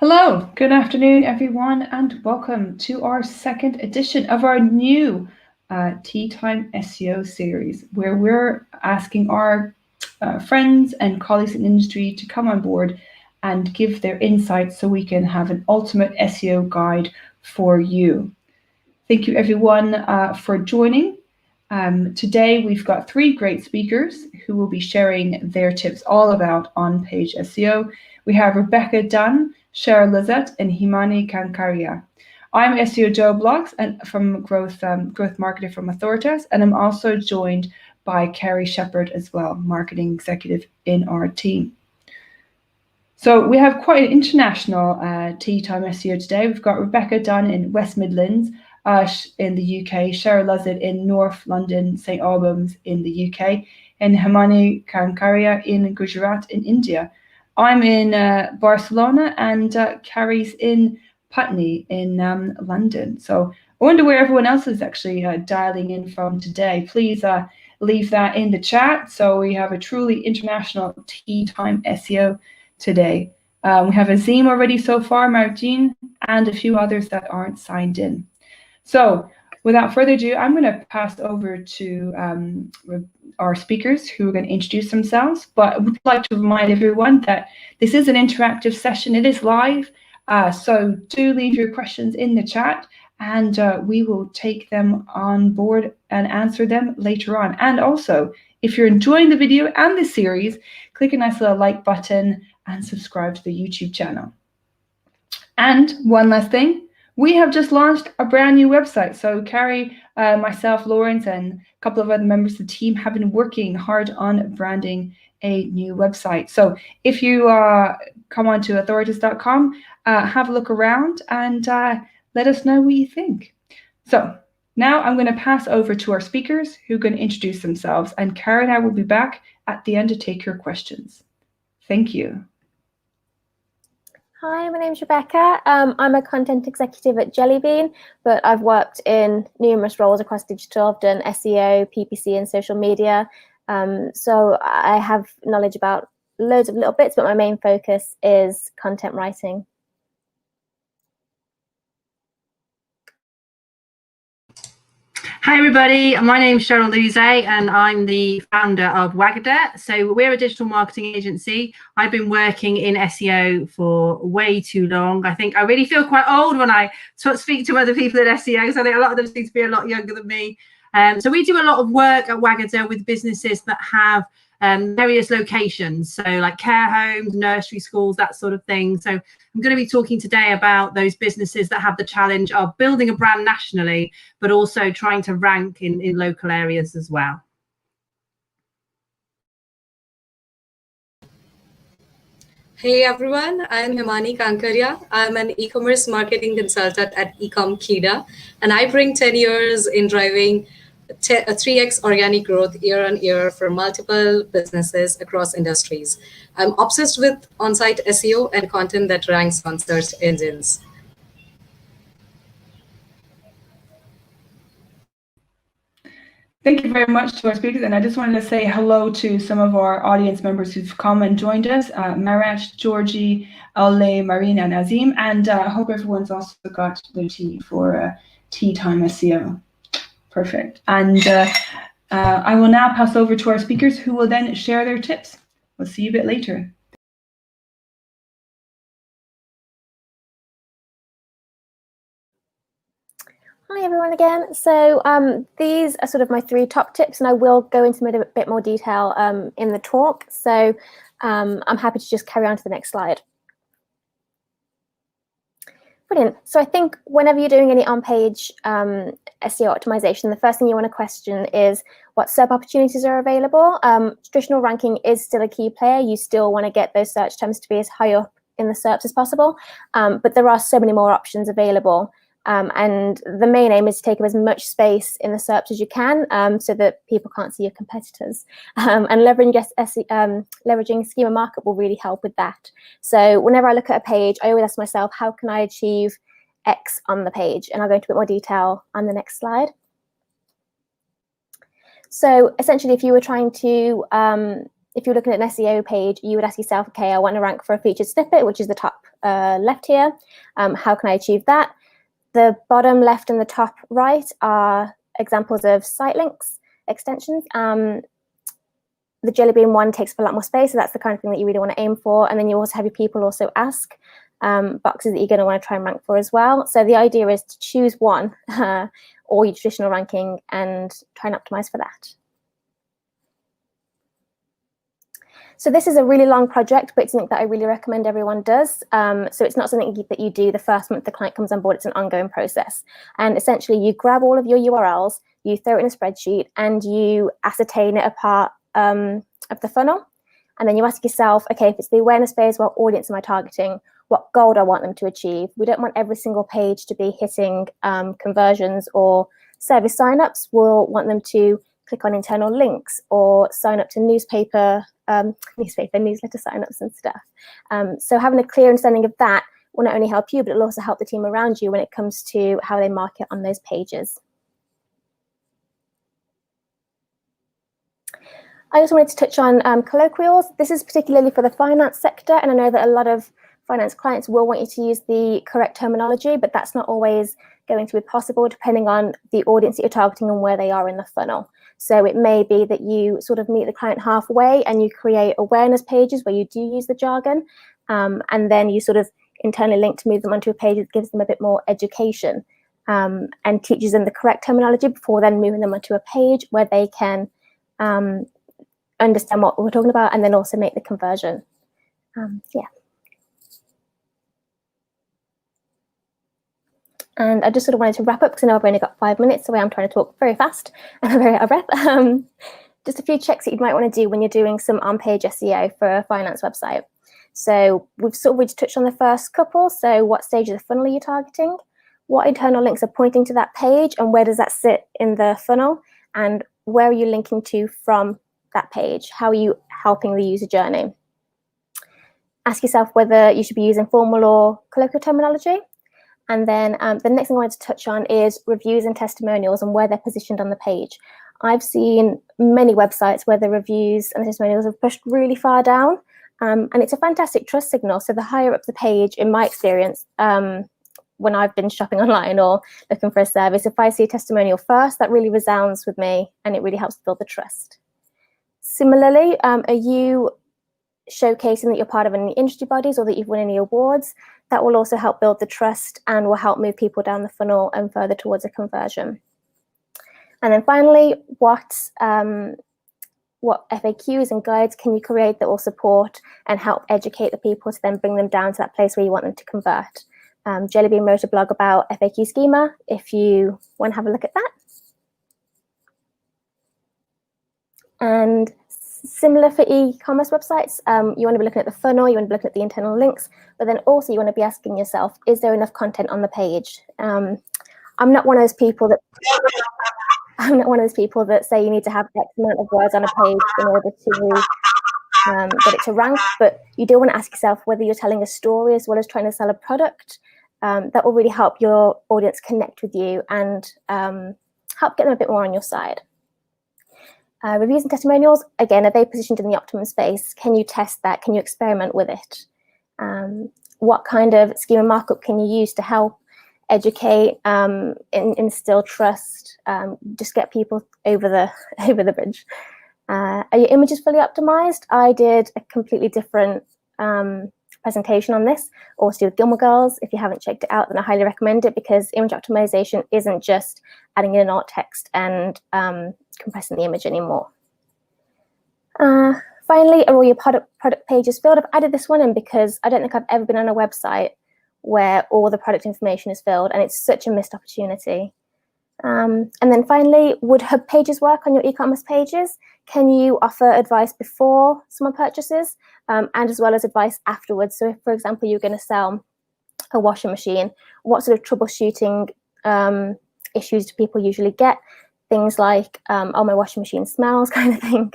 Hello, good afternoon, everyone, and welcome to our second edition of our new Tea Time SEO series, where we're asking our friends and colleagues in the industry to come on board and give their insights so we can have an ultimate SEO guide for you. Thank you, everyone, for joining. Today, we've got three great speakers who will be sharing their tips all about on-page SEO. We have Rebekah Dunne, Cheryl Luzet, and Himani Kankaria. I'm SEO Joe Blogs and from growth marketer from Authoritas, and I'm also joined by Carrie Shepherd as well, marketing executive in our team. So we have quite an international Tea Time SEO today. We've got Rebekah Dunne in West Midlands in the UK, Cheryl Luzet in North London, St Albans in the UK, and Himani Kankaria in Gujarat in India. I'm in Barcelona and Carrie's in Putney in London. So I wonder where everyone else is actually dialing in from today. Please leave that in the chat. So we have a truly international Tea Time SEO today. We have Azim already so far, Martine, and a few others that aren't signed in. So without further ado, I'm going to pass over to our speakers who are going to introduce themselves. But I would like to remind everyone that this is an interactive session. It is live. So do leave your questions in the chat and we will take them on board and answer them later on. And also, if you're enjoying the video and the series, click a nice little like button and subscribe to the YouTube channel. And one last thing. We have just launched a brand new website. So Carrie, myself, Lawrence, and a couple of other members of the team have been working hard on branding a new website. So if you come on to authoritas.com, have a look around and let us know what you think. So now I'm going to pass over to our speakers who are going to introduce themselves. And Carrie and I will be back at the end to take your questions. Thank you. Hi, my name is Rebekah. I'm a content executive at JellyBean, but I've worked in numerous roles across digital. I've done SEO, PPC, and social media. So I have knowledge about loads of little bits, but my main focus is content writing. Hi everybody, my name is Cheryl Luzet and I'm the founder of Wagada. So we're a digital marketing agency. I've been working in SEO for way too long. I think I really feel quite old when I speak to other people in SEO, because I think a lot of them seem to be a lot younger than me. So we do a lot of work at Wagada with businesses that have various locations, so like care homes, nursery schools, that sort of thing. So I'm going to be talking today about those businesses that have the challenge of building a brand nationally, but also trying to rank in local areas as well. Hey everyone, I'm Himani Kankaria. I'm an e-commerce marketing consultant at Ecom Kida, and I bring 10 years in driving a 3x organic growth year on year for multiple businesses across industries. I'm obsessed with on-site SEO and content that ranks on search engines. Thank you very much to our speakers, and I just wanted to say hello to some of our audience members who've come and joined us, Marat, Georgie, Ole, Marina, and Azim, and I hope everyone's also got their tea for Tea Time SEO. Perfect. And I will now pass over to our speakers who will then share their tips. We'll see you a bit later. Hi everyone again. So these are sort of my three top tips, and I will go into a bit more detail in the talk. So I'm happy to just carry on to the next slide. Brilliant. So I think whenever you're doing any on-page SEO optimization, the first thing you want to question is what SERP opportunities are available. Traditional ranking is still a key player. You still want to get those search terms to be as high up in the SERPs as possible, but there are so many more options available. And the main aim is to take up as much space in the SERPs as you can, so that people can't see your competitors. And leveraging schema markup will really help with that. So whenever I look at a page, I always ask myself, how can I achieve X on the page? And I'll go into a bit more detail on the next slide. So essentially, if you were trying to if you're looking at an SEO page, you would ask yourself, okay, I want to rank for a featured snippet, which is the top left here. How can I achieve that? The bottom left and the top right are examples of site links, extensions. The JellyBean one takes up a lot more space, so that's the kind of thing that you really want to aim for. And then you also have your people also ask boxes that you're going to want to try and rank for as well. So the idea is to choose one or your traditional ranking and try and optimize for that. So this is a really long project, but it's something that I really recommend everyone does. So it's not something that you do the first month the client comes on board, it's an ongoing process. And essentially you grab all of your URLs, you throw it in a spreadsheet and you ascertain it apart of the funnel. And then you ask yourself, okay, if it's the awareness phase, what audience am I targeting? What goal do I want them to achieve? We don't want every single page to be hitting conversions or service signups. We'll want them to click on internal links or sign up to newsletter signups and stuff. So having a clear understanding of that will not only help you, but it'll also help the team around you when it comes to how they market on those pages. I also wanted to touch on colloquials. This is particularly for the finance sector, and I know that a lot of finance clients will want you to use the correct terminology, but that's not always going to be possible depending on the audience that you're targeting and where they are in the funnel. So it may be that you sort of meet the client halfway and you create awareness pages where you do use the jargon, and then you sort of internally link to move them onto a page that gives them a bit more education and teaches them the correct terminology before then moving them onto a page where they can understand what we're talking about and then also make the conversion. Yeah. And I just sort of wanted to wrap up because I know I've only got 5 minutes, so I'm trying to talk very fast and I'm very out of breath. Just a few checks that you might want to do when you're doing some on-page SEO for a finance website. So we've touched on the first couple. So what stage of the funnel are you targeting? What internal links are pointing to that page and where does that sit in the funnel? And where are you linking to from that page? How are you helping the user journey? Ask yourself whether you should be using formal or colloquial terminology. And then the next thing I wanted to touch on is reviews and testimonials and where they're positioned on the page. I've seen many websites where the reviews and the testimonials have pushed really far down, and it's a fantastic trust signal. So the higher up the page, in my experience, when I've been shopping online or looking for a service, if I see a testimonial first, that really resounds with me and it really helps build the trust. Similarly, are you showcasing that you're part of any industry bodies or that you've won any awards? That will also help build the trust and will help move people down the funnel and further towards a conversion. And then finally, what FAQs and guides can you create that will support and help educate the people to then bring them down to that place where you want them to convert? JellyBean wrote a blog about FAQ schema if you want to have a look at that. And similar for e-commerce websites, you want to be looking at the funnel, you want to be looking at the internal links, but then also you want to be asking yourself, is there enough content on the page? I'm not one of those people that say you need to have X amount of words on a page in order to get it to rank, but you do want to ask yourself whether you're telling a story as well as trying to sell a product. That will really help your audience connect with you and help get them a bit more on your side. Reviews and testimonials, again, are they positioned in the optimum space? Can you test that? Can you experiment with it? What kind of schema markup can you use to help educate, instill trust, just get people over the bridge? Are your images fully optimized? I did a completely different presentation on this, also with Gilmore Girls. If you haven't checked it out, then I highly recommend it because image optimization isn't just adding in an alt text and compressing the image anymore. Finally, are all your product pages filled? I've added this one in because I don't think I've ever been on a website where all the product information is filled, and it's such a missed opportunity. And then finally, would hub pages work on your e-commerce pages? Can you offer advice before someone purchases and as well as advice afterwards? So if, for example, you're going to sell a washing machine, what sort of troubleshooting issues do people usually get? Things like, oh, my washing machine smells, kind of thing.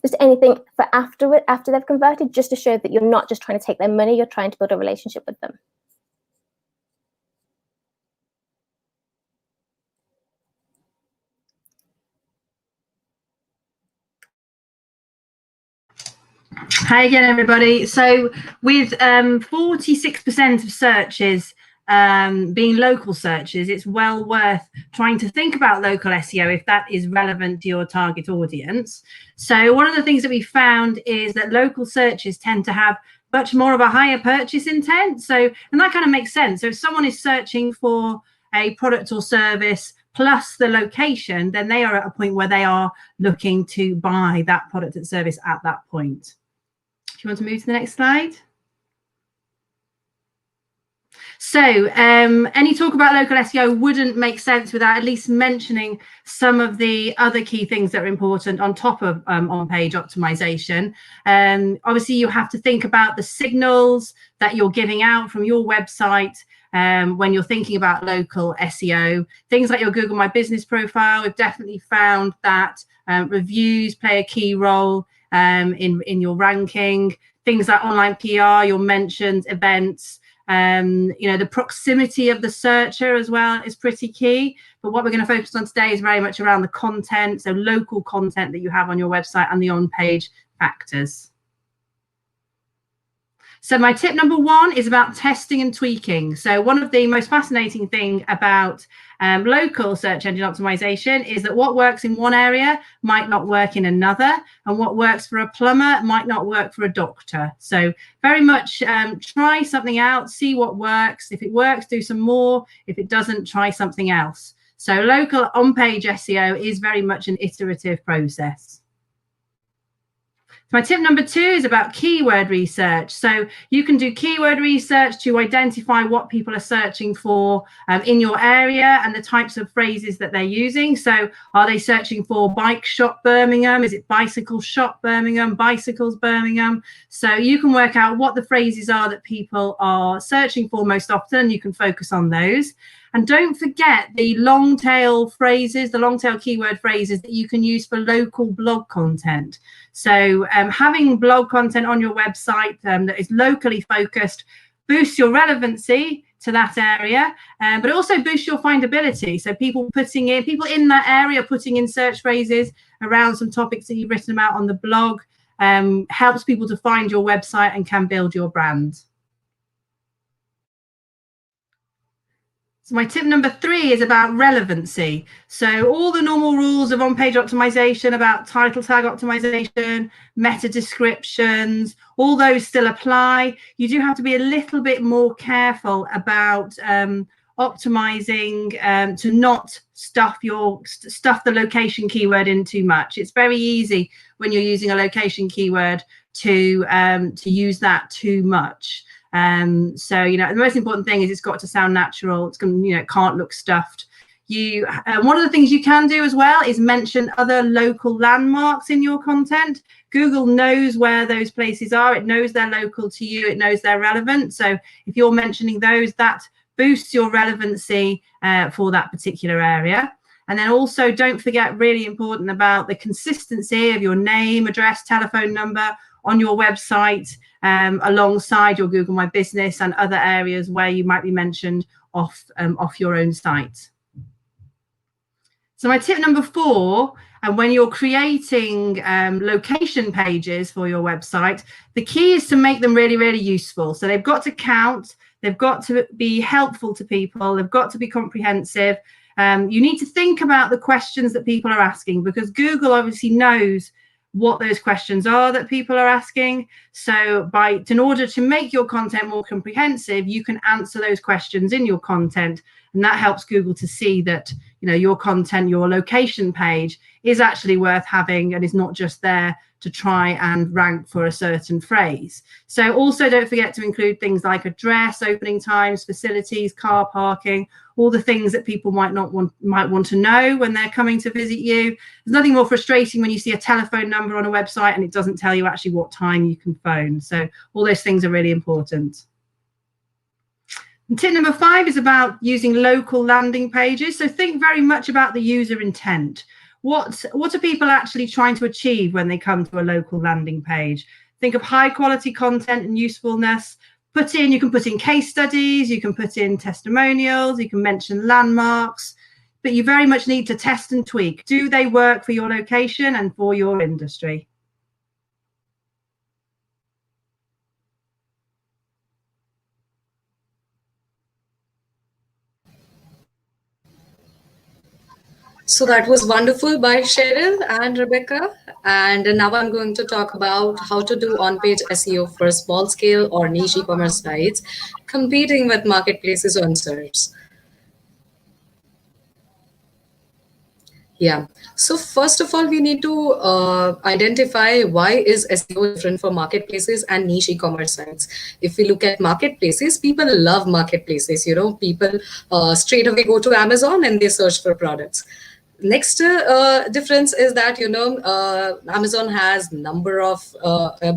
Just anything for after they've converted, just to show that you're not just trying to take their money, you're trying to build a relationship with them. Hi again, everybody. So with 46% of searches being local searches, it's well worth trying to think about local SEO if that is relevant to your target audience. So one of the things that we found is that local searches tend to have much more of a higher purchase intent. So, and that kind of makes sense. So if someone is searching for a product or service plus the location, then they are at a point where they are looking to buy that product and service at that point. Do you want to move to the next slide? So any talk about local SEO wouldn't make sense without at least mentioning some of the other key things that are important on top of on-page optimization. Obviously, you have to think about the signals that you're giving out from your website when you're thinking about local SEO. Things like your Google My Business profile, we've definitely found that reviews play a key role in your ranking. Things like online PR, your mentions, events, you know, the proximity of the searcher as well is pretty key. But what we're going to focus on today is very much around the content, so local content that you have on your website and the on-page factors. So my tip number one is about testing and tweaking. So one of the most fascinating thing about local search engine optimization is that what works in one area might not work in another, and what works for a plumber might not work for a doctor. So very much try something out, see what works. If it works, do some more. If it doesn't, try something else. So local on-page SEO is very much an iterative process. My tip number two is about keyword research. So you can do keyword research to identify what people are searching for in your area and the types of phrases that they're using. So are they searching for bike shop Birmingham? Is it bicycle shop Birmingham, bicycles Birmingham? So you can work out what the phrases are that people are searching for most often, and you can focus on those. And don't forget the long tail phrases, the long tail keyword phrases that you can use for local blog content. So having blog content on your website that is locally focused boosts your relevancy to that area, but also boosts your findability. So people in that area putting in search phrases around some topics that you've written about on the blog helps people to find your website and can build your brand. So my tip number three is about relevancy. So all the normal rules of on-page optimization about title tag optimization, meta descriptions, all those still apply. You do have to be a little bit more careful about optimizing to not stuff the location keyword in too much. It's very easy when you're using a location keyword to use that too much. So, you know, the most important thing is it's got to sound natural. It's going to, you know, it can't look stuffed. One of the things you can do as well is mention other local landmarks in your content. Google knows where those places are. It knows they're local to you. It knows they're relevant. So if you're mentioning those, that boosts your relevancy for that particular area. And then also don't forget, really important, about the consistency of your name, address, telephone number on your website alongside your Google My Business and other areas where you might be mentioned off your own site. So my tip number four, and when you're creating location pages for your website, the key is to make them really, really useful. So they've got to count, they've got to be helpful to people, they've got to be comprehensive. You need to think about the questions that people are asking, because Google obviously knows what those questions are that people are asking. So in order to make your content more comprehensive, you can answer those questions in your content, and that helps Google to see that, you know, your content, your location page is actually worth having and is not just there to try and rank for a certain phrase. So also don't forget to include things like address, opening times, facilities, car parking, all the things that people might want to know when they're coming to visit you. There's nothing more frustrating when you see a telephone number on a website and it doesn't tell you actually what time you can phone. So all those things are really important. And tip number five is about using local landing pages. So think very much about the user intent. What are people actually trying to achieve when they come to a local landing page? Think of high quality content and usefulness. You can put in case studies, you can put in testimonials, you can mention landmarks, but you very much need to test and tweak. Do they work for your location and for your industry? So that was wonderful by Cheryl and Rebecca. And now I'm going to talk about how to do on-page SEO for small scale or niche e-commerce sites competing with marketplaces on search. Yeah. So first of all, we need to identify why is SEO different for marketplaces and niche e-commerce sites. If we look at marketplaces, people love marketplaces. People straight away go to Amazon and they search for products. Next difference is that Amazon has number of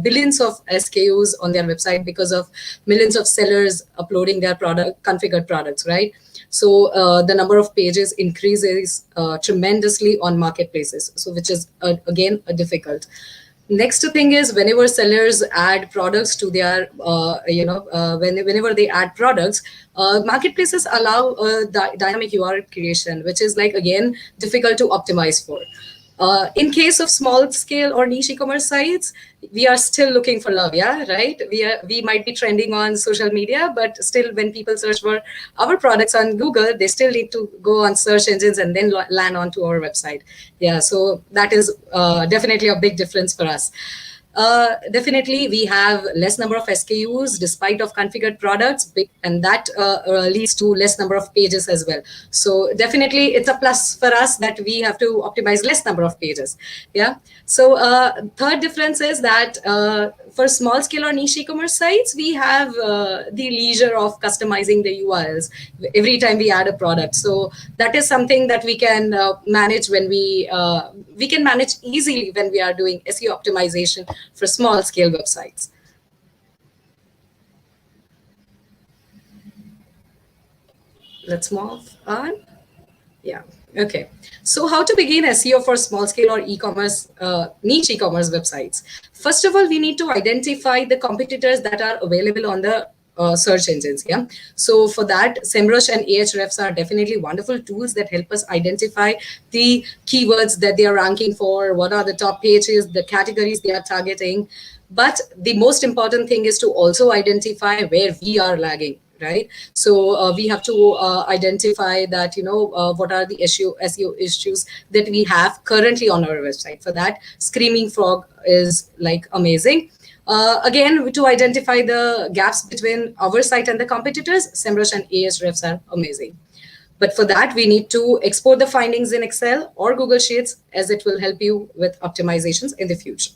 billions of SKUs on their website because of millions of sellers uploading their configured products, right? So the number of pages increases tremendously on marketplaces, so which is again a difficult. Next thing is whenever sellers add products to their, whenever they add products, marketplaces allow dynamic URL creation, which is like, again, difficult to optimize for. In case of small scale or niche e-commerce sites, we are still looking for love, yeah, right? We might be trending on social media, but still when people search for our products on Google, they still need to go on search engines and then land onto our website. Yeah, so that is definitely a big difference for us. Definitely, we have less number of SKUs despite of configured products, and that leads to less number of pages as well. So definitely, it's a plus for us that we have to optimize less number of pages. Yeah. So third difference is that for small scale or niche e-commerce sites, we have the leisure of customizing the URLs every time we add a product. So that is something that we can manage when we can manage easily when we are doing SEO optimization for small scale websites. Let's move on. Yeah. Okay. So how to begin SEO for small scale or e-commerce, niche e-commerce websites? First of all, we need to identify the competitors that are available on the search engines. Yeah. So for that, SEMrush and Ahrefs are definitely wonderful tools that help us identify the keywords that they are ranking for, what are the top pages, the categories they are targeting. But the most important thing is to also identify where we are lagging, right? So we have to identify that, what are the SEO issues that we have currently on our website. For that, Screaming Frog is like amazing. Again, to identify the gaps between our site and the competitors, SEMrush and Ahrefs are amazing. But for that, we need to export the findings in Excel or Google Sheets, as it will help you with optimizations in the future.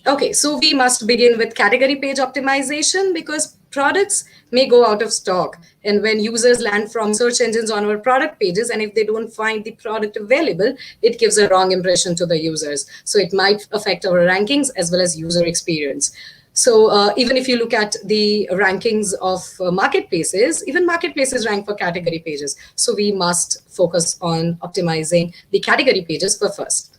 Okay, so we must begin with category page optimization because products may go out of stock. And when users land from search engines on our product pages, and if they don't find the product available, it gives a wrong impression to the users. So it might affect our rankings as well as user experience. So even if you look at the rankings of marketplaces, even marketplaces rank for category pages. So we must focus on optimizing the category pages for first.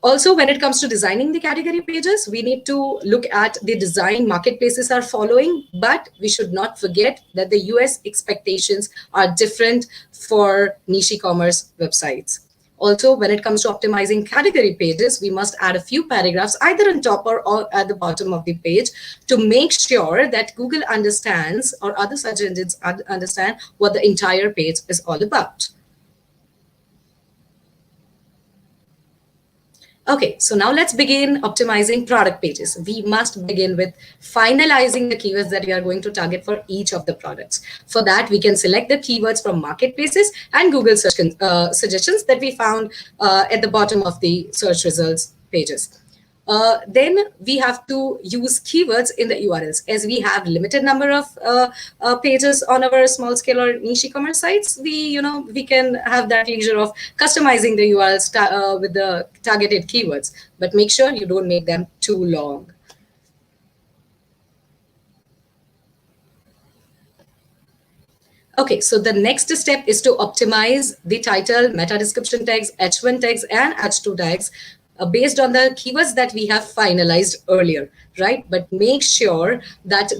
Also, when it comes to designing the category pages, we need to look at the design marketplaces are following, but we should not forget that the US expectations are different for niche e-commerce websites. Also, when it comes to optimizing category pages, we must add a few paragraphs either on top or at the bottom of the page to make sure that Google understands or other search engines understand what the entire page is all about. Okay, so now let's begin optimizing product pages. We must begin with finalizing the keywords that we are going to target for each of the products. For that, we can select the keywords from marketplaces and Google search suggestions that we found at the bottom of the search results pages. Then we have to use keywords in the URLs. As we have limited number of pages on our small scale or niche e-commerce sites, we can have that leisure of customizing the URLs with the targeted keywords, but make sure you don't make them too long. Okay, so the next step is to optimize the title, meta description tags, H1 tags, and H2 tags based on the keywords that we have finalized earlier, right? But make sure that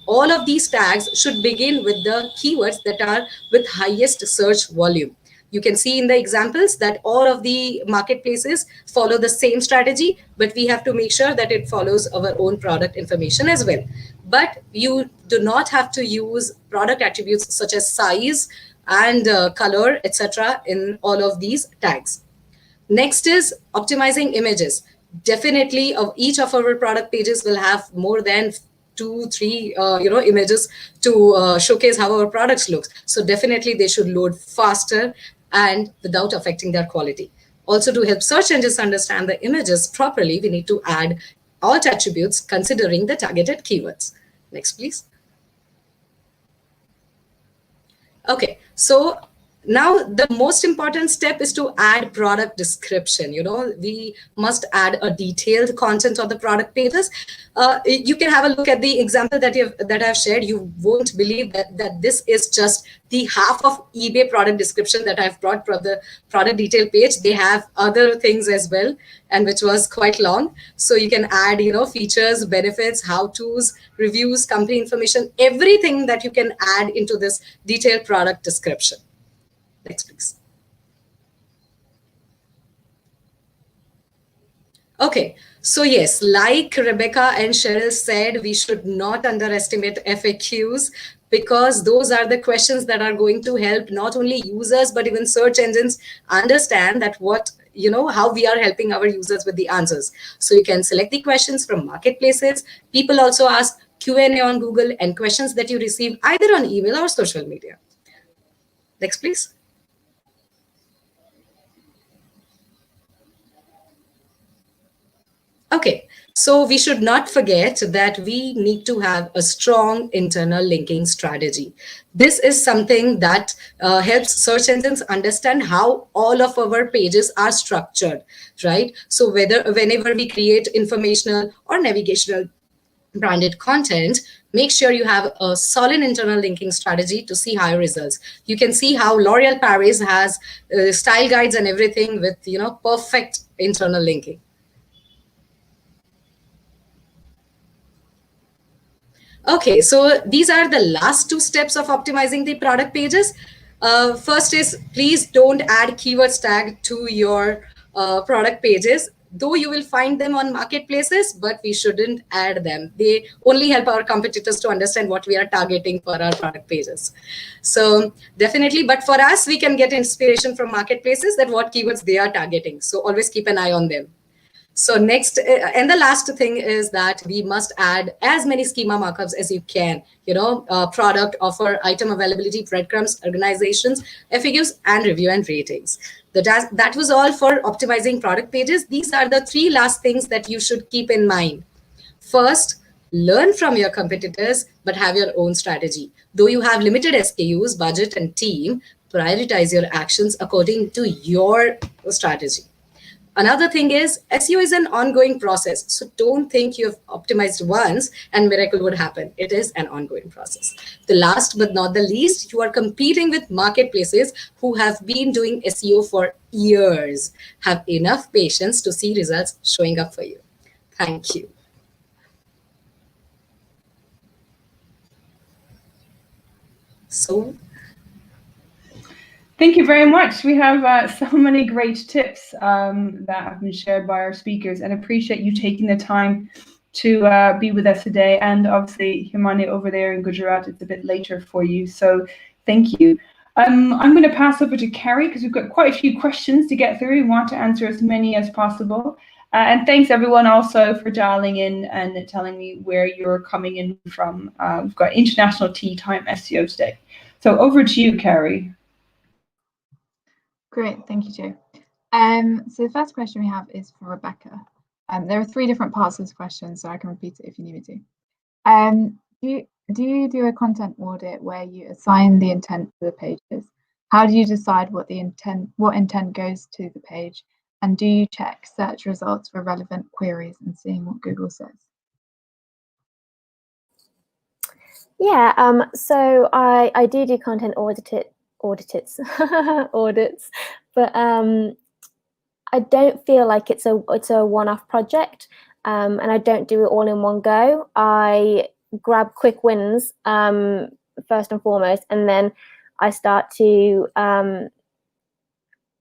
all of these tags should begin with the keywords that are with highest search volume. You can see in the examples that all of the marketplaces follow the same strategy, but we have to make sure that it follows our own product information as well. But you do not have to use product attributes such as size and color, etc. in all of these tags. Next is optimizing images. Definitely, each of our product pages will have more than 2-3 images to showcase how our products look. So definitely they should load faster and without affecting their quality. Also, to help search engines understand the images properly, we need to add alt attributes considering the targeted keywords. Next, please. Okay, so now the most important step is to add product description. We must add a detailed content on the product pages. You can have a look at the example that I've shared. You won't believe that this is just the half of eBay product description that I've brought for the product detail page. They have other things as well, and which was quite long. So you can add, features, benefits, how-tos, reviews, company information, everything that you can add into this detailed product description. Next, please. Okay, so yes, like Rebekah and Cheryl said, we should not underestimate FAQs, because those are the questions that are going to help not only users, but even search engines understand that how we are helping our users with the answers. So you can select the questions from marketplaces. People also ask Q&A on Google and questions that you receive either on email or social media. Next, please. Okay, so we should not forget that we need to have a strong internal linking strategy. This is something that helps search engines understand how all of our pages are structured, right? So whenever we create informational or navigational branded content, make sure you have a solid internal linking strategy to see higher results. You can see how L'Oreal Paris has style guides and everything with perfect internal linking. Okay, so these are the last 2 steps of optimizing the product pages. First is, please don't add keywords tag to your product pages, though you will find them on marketplaces, but we shouldn't add them. They only help our competitors to understand what we are targeting for our product pages. So definitely, but for us, we can get inspiration from marketplaces that what keywords they are targeting. So always keep an eye on them. So next, and the last thing is that we must add as many schema markups as you can, product, offer, item availability, breadcrumbs, organizations, FAQs, and review and ratings. That was all for optimizing product pages. These are the 3 last things that you should keep in mind. First, learn from your competitors, but have your own strategy. Though you have limited SKUs, budget, and team, prioritize your actions according to your strategy. Another thing is, SEO is an ongoing process. So don't think you've optimized once and miracle would happen. It is an ongoing process. The last but not the least, you are competing with marketplaces who have been doing SEO for years. Have enough patience to see results showing up for you. Thank you. So, thank you very much. We have so many great tips that have been shared by our speakers, and appreciate you taking the time to be with us today. And obviously, Himani over there in Gujarat, it's a bit later for you, so thank you. I'm going to pass over to Carrie because we've got quite a few questions to get through. We want to answer as many as possible. And thanks everyone also for dialing in and telling me where you're coming in from. We've got International Tea Time SEO today. So over to you, Carrie. Great, thank you, Jo. So the first question we have is for Rebekah. There are 3 different parts of this question, so I can repeat it if you need me to. Do you do a content audit where you assign the intent to the pages? How do you decide what intent goes to the page? And do you check search results for relevant queries and seeing what Google says? Yeah, so I do content audits, but I don't feel like it's a one-off project, and I don't do it all in one go. I grab quick wins first and foremost, and then I start to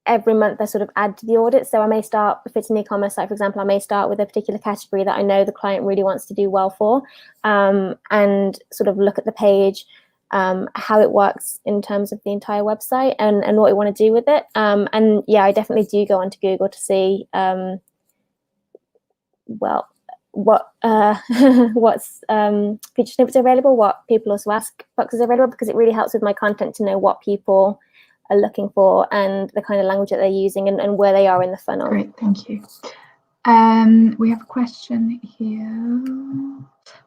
every month I sort of add to the audit. So I may start, if it's an e-commerce site, for example, I may start with a particular category that I know the client really wants to do well for, and sort of look at the page, how it works in terms of the entire website and what we want to do with it. And yeah, I definitely do go onto Google to see, well, what what's feature snippets are available, what people also ask boxes are available, because it really helps with my content to know what people are looking for and the kind of language that they're using and where they are in the funnel. Great, thank you. We have a question here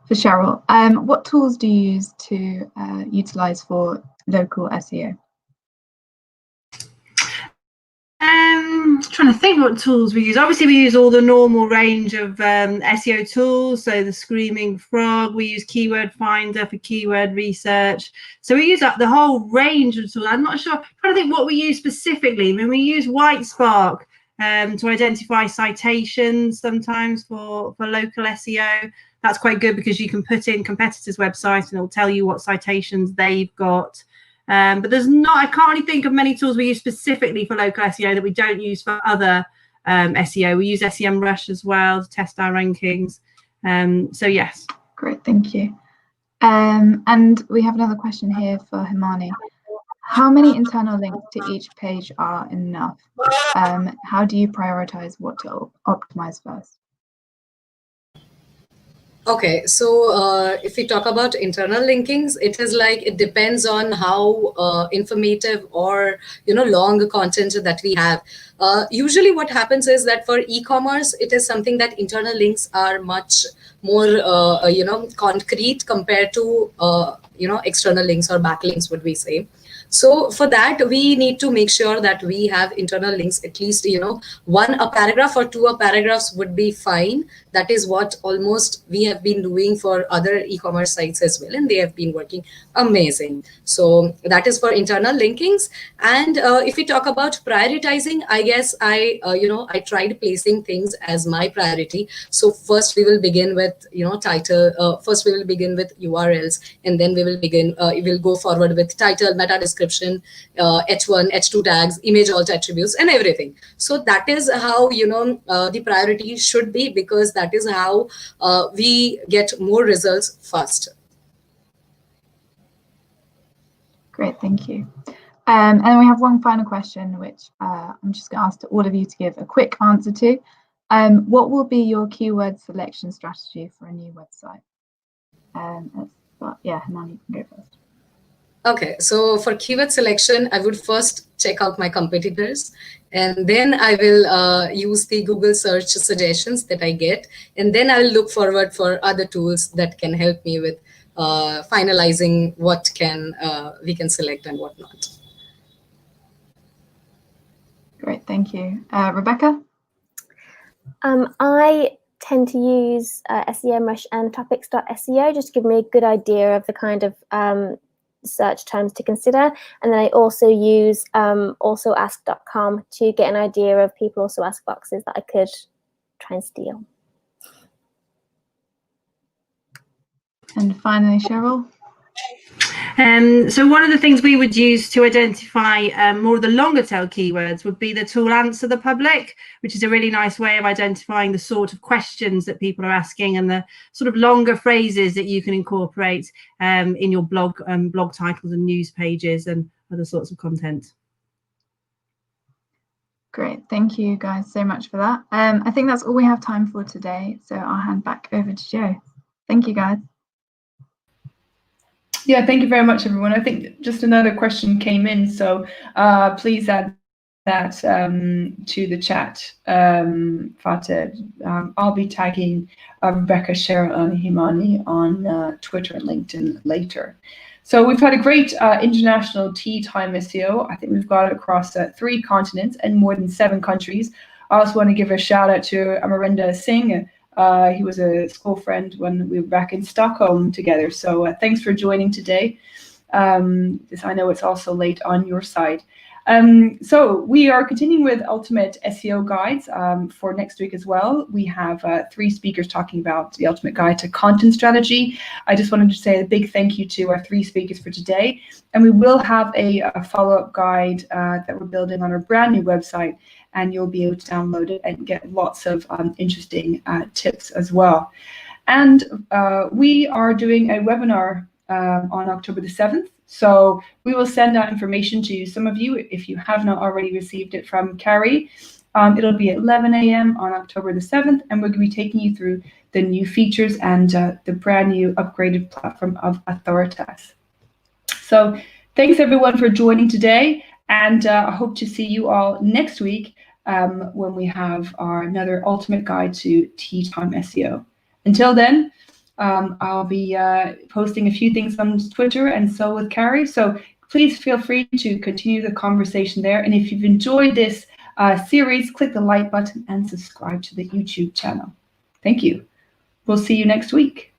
for Cheryl. What tools do you use to utilize for local SEO? Trying to think what tools we use. Obviously, we use all the normal range of SEO tools. So the Screaming Frog, we use Keyword Finder for keyword research. So we use the whole range of tools. I'm not sure. I'm trying to think what we use specifically. I mean, we use Whitespark to identify citations sometimes for local SEO. That's quite good because you can put in competitors' websites and it'll tell you what citations they've got. But there's not, I can't really think of many tools we use specifically for local SEO that we don't use for other SEO. We use SEMrush as well to test our rankings. So yes. Great, thank you. And we have another question here for Himani. How many internal links to each page are enough? How do you prioritize what to optimize first? Okay, so if we talk about internal linkings, it is like, it depends on how informative or long content that we have. Usually what happens is that for e-commerce, it is something that internal links are much more concrete compared to external links or backlinks, would we say. So for that, we need to make sure that we have internal links, at least, a paragraph or two paragraphs would be fine. That is what almost we have been doing for other e-commerce sites as well, and they have been working amazing. So that is for internal linkings. And if we talk about prioritizing, I guess I tried placing things as my priority. So first we will begin with, title. First we will begin with URLs, and then we will go forward with title, meta description, H1, H2 tags, image alt attributes, and everything. So that is how, the priority should be, because that is how we get more results fast. Great, thank you. And we have one final question, which I'm just going to ask to all of you to give a quick answer to. What will be your keyword selection strategy for a new website? Yeah, Himani, you can go first. Okay, so for keyword selection, I would first check out my competitors, and then I will use the Google search suggestions that I get, and then I will look forward for other tools that can help me with finalizing what we can select and what not. Great, thank you. Rebekah? I tend to use SEMrush and topics.seo just to give me a good idea of the kind of search terms to consider. And then I also use alsoask.com to get an idea of people also ask boxes that I could try and steal. And finally, Cheryl? So one of the things we would use to identify more of the longer tail keywords would be the tool Answer the Public, which is a really nice way of identifying the sort of questions that people are asking and the sort of longer phrases that you can incorporate in your blog titles and news pages and other sorts of content. Great, thank you guys so much for that. I think that's all we have time for today, so I'll hand back over to Jo. Thank you, guys. Yeah, thank you very much, everyone. I think just another question came in, so please add that to the chat, Fateh. I'll be tagging Rebekah, Cheryl, and Himani on Twitter and LinkedIn later. So we've had a great international tea time SEO. I think we've got it across 3 continents and more than 7 countries. I also want to give a shout out to Amarinda Singh. He was a school friend when we were back in Stockholm together. So thanks for joining today. I know it's also late on your side. So we are continuing with ultimate SEO guides for next week as well. We have 3 speakers talking about the ultimate guide to content strategy. I just wanted to say a big thank you to our 3 speakers for today. And we will have a follow-up guide that we're building on our brand new website, and you'll be able to download it and get lots of interesting tips as well. And we are doing a webinar on October the 7th. So we will send out information to some of you if you have not already received it from Carrie. It'll be at 11 a.m. on October the 7th, and we're going to be taking you through the new features and the brand new upgraded platform of Authoritas. So thanks everyone for joining today, and I hope to see you all next week when we have another ultimate guide to tea time SEO. Until then, I'll be posting a few things on Twitter and so with Carrie. So please feel free to continue the conversation there. And if you've enjoyed this series, click the like button and subscribe to the YouTube channel. Thank you. We'll see you next week.